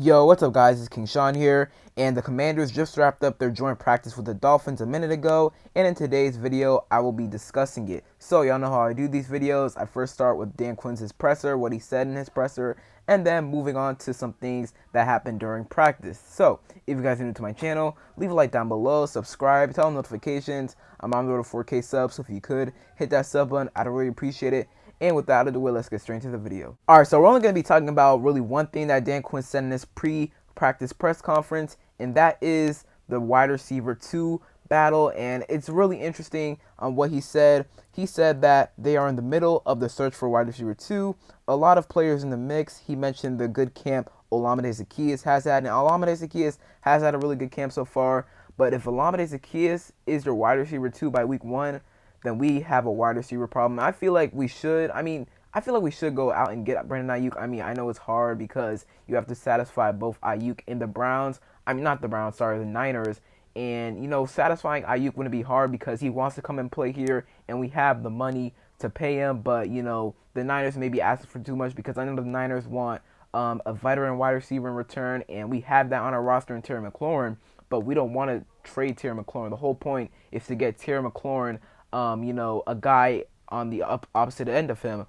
Yo, what's up guys, it's King Sean here, and the Commanders just wrapped up their joint practice with the Dolphins a minute ago, and in today's video, I will be discussing it. So y'all know how I do these videos. I first start with Dan Quinn's presser, what he said in his presser, and then moving on to some things that happened during practice. So, if you guys are new to my channel, leave a like down below, subscribe, tell them notifications. I'm on the road to 4K subs, so if you could, hit that sub button, I'd really appreciate it. And without ado, let's get straight into the video. Alright, so we're only going to be talking about really one thing that Dan Quinn said in this pre-practice press conference, and that is the wide receiver 2 battle. And it's really interesting on what he said. He said that they are in the middle of the search for wide receiver 2. A lot of players in the mix. He mentioned the good camp Olamide Zaccheaus has had, and Olamide Zaccheaus has had a really good camp so far. But if Olamide Zaccheaus is your wide receiver 2 by week 1, then we have a wide receiver problem. I feel like we should go out and get Brandon Ayuk. I know it's hard because you have to satisfy both Ayuk and the Browns. Not the Browns, sorry, the Niners. And, satisfying Ayuk wouldn't be hard because he wants to come and play here, and we have the money to pay him. But, the Niners may be asking for too much because I know the Niners want a veteran wide receiver in return, and we have that on our roster in Terry McLaurin, but we don't want to trade Terry McLaurin. The whole point is to get Terry McLaurin, a guy on the opposite end of him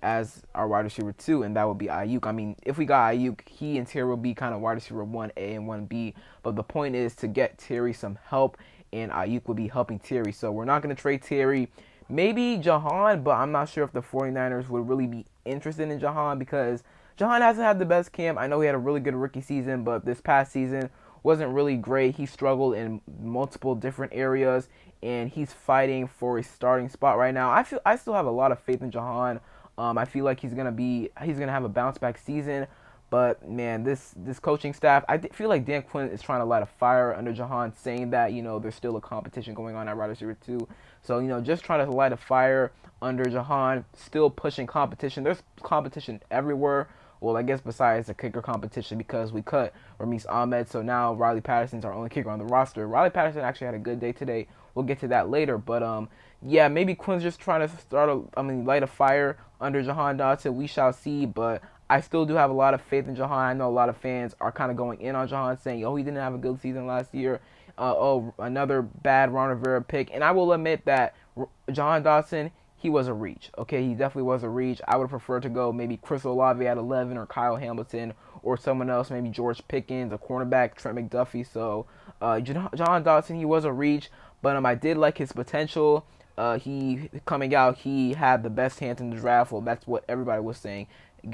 as our wide receiver 2, and that would be Ayuk. If we got Ayuk, he and Terry will be kind of wide receiver 1A and 1B, but the point is to get Terry some help, and Ayuk will be helping Terry. So we're not going to trade Terry. Maybe Jahan, but I'm not sure if the 49ers would really be interested in Jahan because Jahan hasn't had the best camp. I know he had a really good rookie season, but this past season wasn't really great. He struggled in multiple different areas, and he's fighting for a starting spot right now. I still have a lot of faith in Jahan. I feel like he's gonna have a bounce back season. But man, this coaching staff, I feel like Dan Quinn is trying to light a fire under Jahan, saying that there's still a competition going on at wide receiver 2. So just trying to light a fire under Jahan, still pushing competition. There's competition everywhere. Well, I guess besides the kicker competition because we cut Ramis Ahmed, so now Riley Patterson's our only kicker on the roster. Riley Patterson actually had a good day today. We'll get to that later, but yeah, maybe Quinn's just trying to light a fire under Jahan Dotson. We shall see, but I still do have a lot of faith in Jahan. I know a lot of fans are kind of going in on Jahan, saying, "Oh, he didn't have a good season last year. Another bad Ron Rivera pick." And I will admit that Jahan Dotson, he was a reach. Okay, he definitely was a reach. I would prefer to go maybe Chris Olave at 11 or Kyle Hamilton or someone else, maybe George Pickens, a cornerback, Trent McDuffie. So Jahan Dotson, he was a reach, but I did like his potential. He coming out, he had the best hands in the draft. Well, that's what everybody was saying.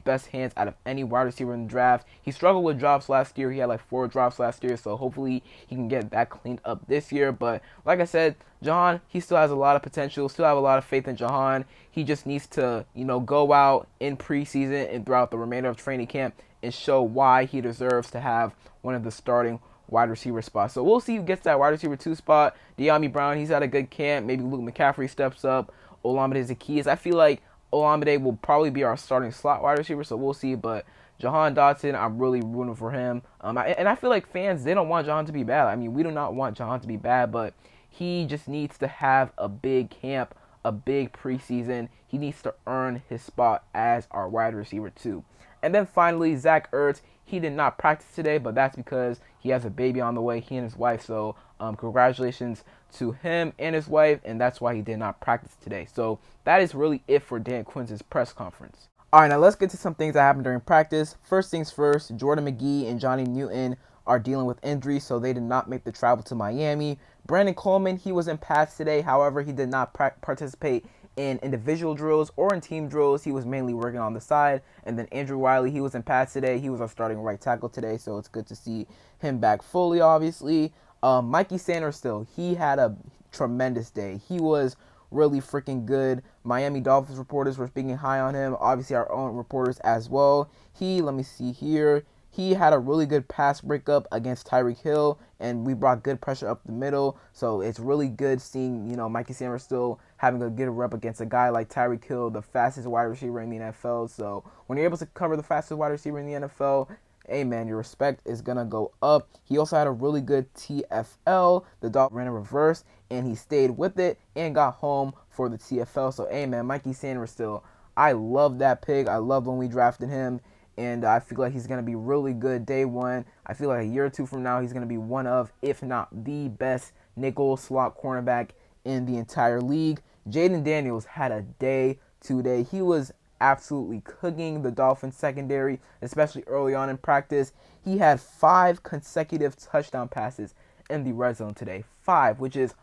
Best hands out of any wide receiver in the draft. He struggled with drops last year. He had like 4 drops last year, so hopefully he can get that cleaned up this year. But like I said, Jahan, he still has a lot of potential. Still have a lot of faith in Jahan. He just needs to, go out in preseason and throughout the remainder of training camp and show why he deserves to have one of the starting wide receiver spots. So we'll see who gets that wide receiver 2 spot. De'Ami Brown, he's had a good camp. Maybe Luke McCaffrey steps up. Olamide Zaccheaus. I feel like Olamide will probably be our starting slot wide receiver, so we'll see. But Jahan Dotson, I'm really rooting for him. And I feel like fans, they don't want Jahan to be bad. We do not want Jahan to be bad, but he just needs to have a big camp, a big preseason. He needs to earn his spot as our wide receiver 2. And then finally, Zach Ertz, he did not practice today, but that's because he has a baby on the way, he and his wife. So congratulations to him and his wife, and that's why he did not practice today. So that is really it for Dan Quinn's press conference. All right, now let's get to some things that happened during practice. First things first, Jordan McGee and Johnny Newton are dealing with injuries, so they did not make the travel to Miami. Brandon Coleman, he was in pads today. However, he did not participate in individual drills or in team drills. He was mainly working on the side. And then Andrew Wiley, he was in pads today. He was our starting right tackle today, so it's good to see him back fully, obviously. Mikey Sanders still, he had a tremendous day. He was really freaking good. Miami Dolphins reporters were speaking high on him. Obviously, our own reporters as well. Let me see here. He had a really good pass breakup against Tyreek Hill, and we brought good pressure up the middle. So it's really good seeing, Mikey Sanders still having a good rep against a guy like Tyreek Hill, the fastest wide receiver in the NFL. So when you're able to cover the fastest wide receiver in the NFL, hey man, your respect is going to go up. He also had a really good TFL. The dog ran in reverse, and he stayed with it and got home for the TFL. So hey man, Mikey Sanders still, I love that pick. I love when we drafted him. and I feel like he's going to be really good day one. I feel like a year or two from now, he's going to be one of, if not the best nickel slot cornerback in the entire league. Jayden Daniels had a day today. He was absolutely cooking the Dolphins secondary, especially early on in practice. He had 5 consecutive touchdown passes in the red zone today. 5, which is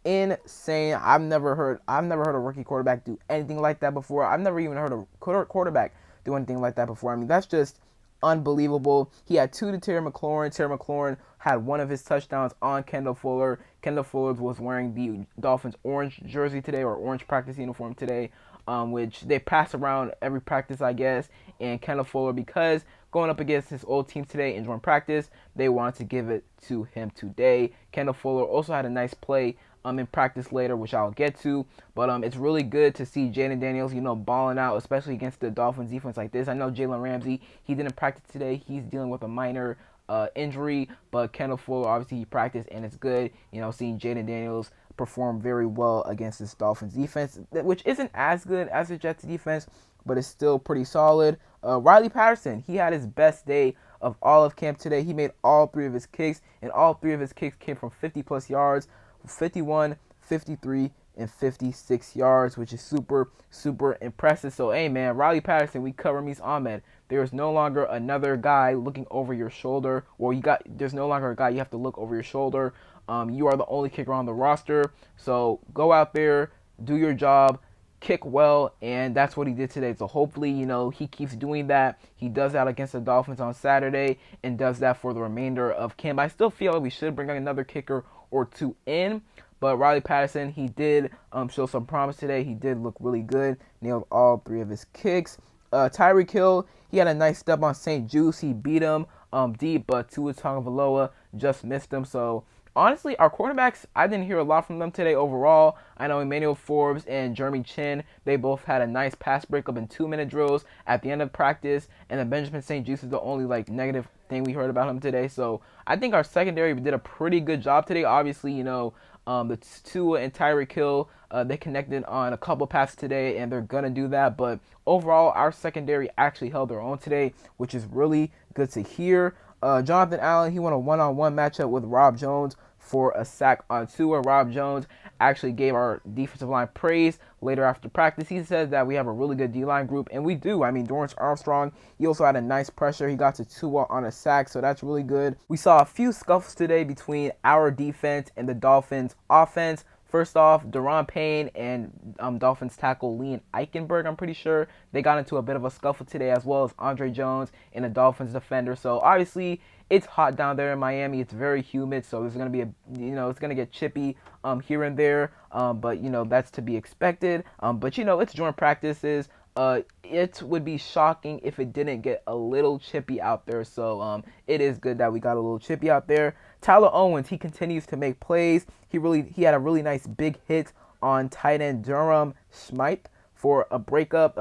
insane. I've never heard a rookie quarterback do anything like that before. I've never even heard a quarterback do anything like that before. I mean, that's just unbelievable. He had 2 to Terry McLaurin. Terry McLaurin had 1 of his touchdowns on Kendall Fuller. Kendall Fuller was wearing the Dolphins orange jersey today, or orange practice uniform today, which they pass around every practice, I guess. And Kendall Fuller, because going up against his old team today in joint practice, they wanted to give it to him today. Kendall Fuller also had a nice play in practice later, which I'll get to. But it's really good to see Jayden Daniels, balling out, especially against the Dolphins defense like this. I know Jalen Ramsey, he didn't practice today. He's dealing with a minor injury, but Kendall Fuller, obviously, he practiced, and it's good, seeing Jayden Daniels perform very well against this Dolphins defense, which isn't as good as the Jets defense, but it's still pretty solid. Riley Patterson, he had his best day of all of camp today. He made all 3 of his kicks, and all 3 of his kicks came from 50-plus yards, 51, 53, and 56 yards, which is super, super impressive. So, hey, man, Riley Patterson, we cover Mies Ahmed. There is no longer another guy looking over your shoulder. Well, there's no longer a guy you have to look over your shoulder. You are the only kicker on the roster. So go out there, do your job, kick well, and that's what he did today. So hopefully, he keeps doing that. He does that against the Dolphins on Saturday and does that for the remainder of camp. I still feel like we should bring another kicker or 2 in. But Riley Patterson, he did show some promise today. He did look really good. Nailed all 3 of his kicks. Tyreek Hill, he had a nice step on St. Juice. He beat him deep, but Tua Tagovailoa just missed him. So, honestly, our cornerbacks, I didn't hear a lot from them today overall. I know Emmanuel Forbes and Jeremy Chin, they both had a nice pass breakup in 2-minute drills at the end of practice. And then Benjamin St. Juice is the only, negative thing we heard about him today. So, I think our secondary did a pretty good job today. Obviously, the Tua and Tyreek Hill, they connected on a couple passes today, and they're going to do that. But overall, our secondary actually held their own today, which is really good to hear. Jonathan Allen, he won a one-on-one matchup with Rob Jones for a sack on Tua. Rob Jones actually gave our defensive line praise later after practice. He said that we have a really good D-line group, and we do. I mean, Dorrance Armstrong, he also had a nice pressure. He got to Tua on a sack, so that's really good. We saw a few scuffles today between our defense and the Dolphins offense. First off, Daron Payne and Dolphins tackle Liam Eichenberg, I'm pretty sure, they got into a bit of a scuffle today, as well as Andre Jones and a Dolphins defender. So obviously, it's hot down there in Miami. It's very humid, so there's going to be it's going to get chippy here and there. But that's to be expected. But it's joint practices. It would be shocking if it didn't get a little chippy out there. So it is good that we got a little chippy out there. Tyler Owens, he continues to make plays. He had a really nice big hit on tight end Durham Smythe for a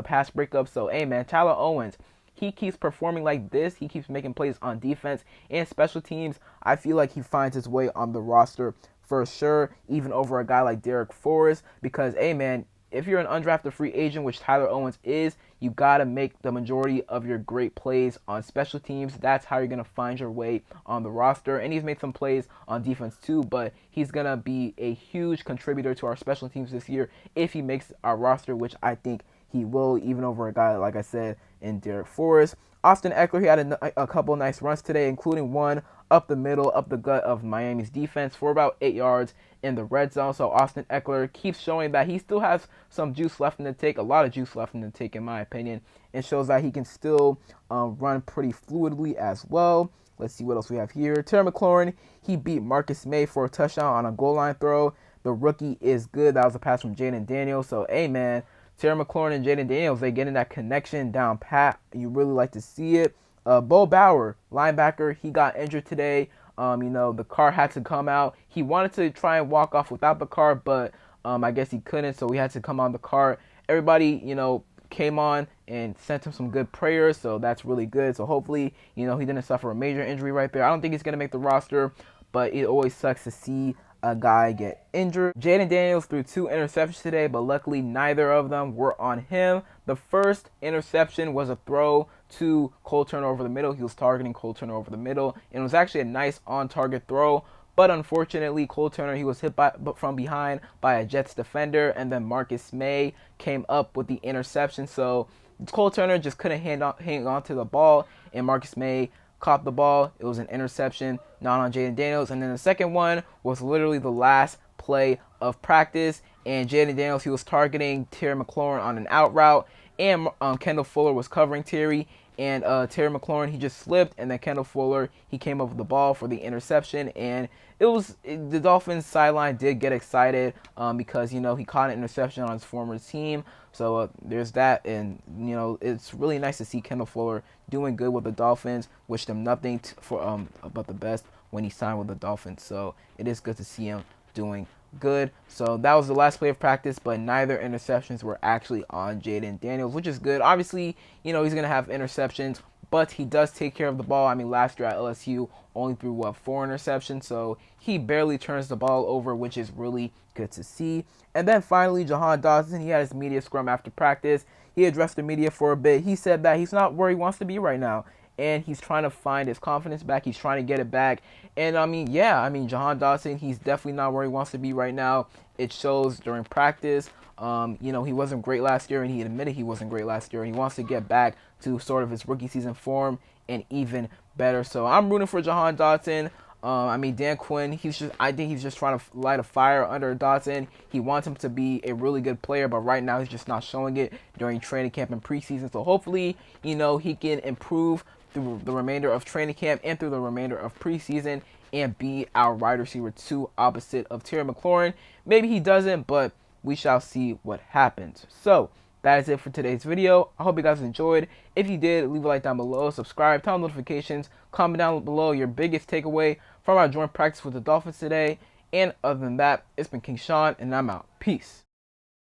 pass breakup. So, hey, man, Tyler Owens, he keeps performing like this. He keeps making plays on defense and special teams. I feel like he finds his way on the roster for sure, even over a guy like Derek Forrest, because, hey, man, if you're an undrafted free agent, which Tyler Owens is, you got to make the majority of your great plays on special teams. That's how you're going to find your way on the roster. And he's made some plays on defense too, but he's going to be a huge contributor to our special teams this year if he makes our roster, which I think he will, even over a guy, like I said, in Derek Forrest. Austin Eckler, he had a couple nice runs today, including one up the middle, up the gut of Miami's defense for about 8 yards in the red zone. So Austin Eckler keeps showing that he still has some juice left in the tank, a lot of juice left in the tank in my opinion, and shows that he can still run pretty fluidly as well. Let's see what else we have here. Terry McLaurin, he beat Marcus May for a touchdown on a goal line throw. The rookie is good. That was a pass from Jayden Daniels. So, hey, man, Terry McLaurin and Jayden Daniels, they getting that connection down pat. You really like to see it. Bo Bauer, linebacker, he got injured today. The car had to come out. He wanted to try and walk off without the car, but I guess he couldn't, so he had to come on the car. Everybody, came on and sent him some good prayers, so that's really good. So hopefully, he didn't suffer a major injury right there. I don't think he's going to make the roster, but it always sucks to see a guy get injured. Jayden Daniels threw 2 interceptions today, but luckily neither of them were on him. The first interception was a throw to Cole Turner over the middle. He was targeting Cole Turner over the middle, and it was actually a nice on-target throw. But unfortunately, Cole Turner, he was hit from behind by a Jets defender, and then Marcus May came up with the interception. So Cole Turner just couldn't hang on to the ball, and Marcus May caught the ball. It was an interception, not on Jayden Daniels. And then the second one was literally the last play of practice, and Jayden Daniels, he was targeting Terry McLaurin on an out route, and Kendall Fuller was covering Terry, and Terry McLaurin, he just slipped, and then Kendall Fuller, he came up with the ball for the interception. And the Dolphins sideline did get excited because, you know, he caught an interception on his former team. So there's that, and, you know, it's really nice to see Kendall Fuller doing good with the Dolphins. Wish them nothing but the best when he signed with the Dolphins. So it is good to see him doing good. So that was the last play of practice, but neither interceptions were actually on Jayden Daniels, which is good. Obviously, you know, he's going to have interceptions, but he does take care of the ball. I mean, last year at LSU, only threw, 4 interceptions, so he barely turns the ball over, which is really good to see. And then finally, Jahan Dotson, he had his media scrum after practice. He addressed the media for a bit. He said that he's not where he wants to be right now, and he's trying to find his confidence back. He's trying to get it back. And, Jahan Dotson, he's definitely not where he wants to be right now. It shows during practice. You know, he wasn't great last year, and he admitted he wasn't great last year, and he wants to get back to sort of his rookie season form and even better. So I'm rooting for Jahan Dotson. Dan Quinn, I think he's just trying to light a fire under Dotson. He wants him to be a really good player, but right now he's just not showing it during training camp and preseason. So hopefully, you know, he can improve through the remainder of training camp and through the remainder of preseason and be our wide receiver 2 opposite of Terry McLaurin. Maybe he doesn't, but we shall see what happens. So that is it for today's video. I hope you guys enjoyed. If you did, leave a like down below, subscribe, turn on notifications, comment down below your biggest takeaway from our joint practice with the Dolphins today. And other than that, it's been King Sean, and I'm out. Peace.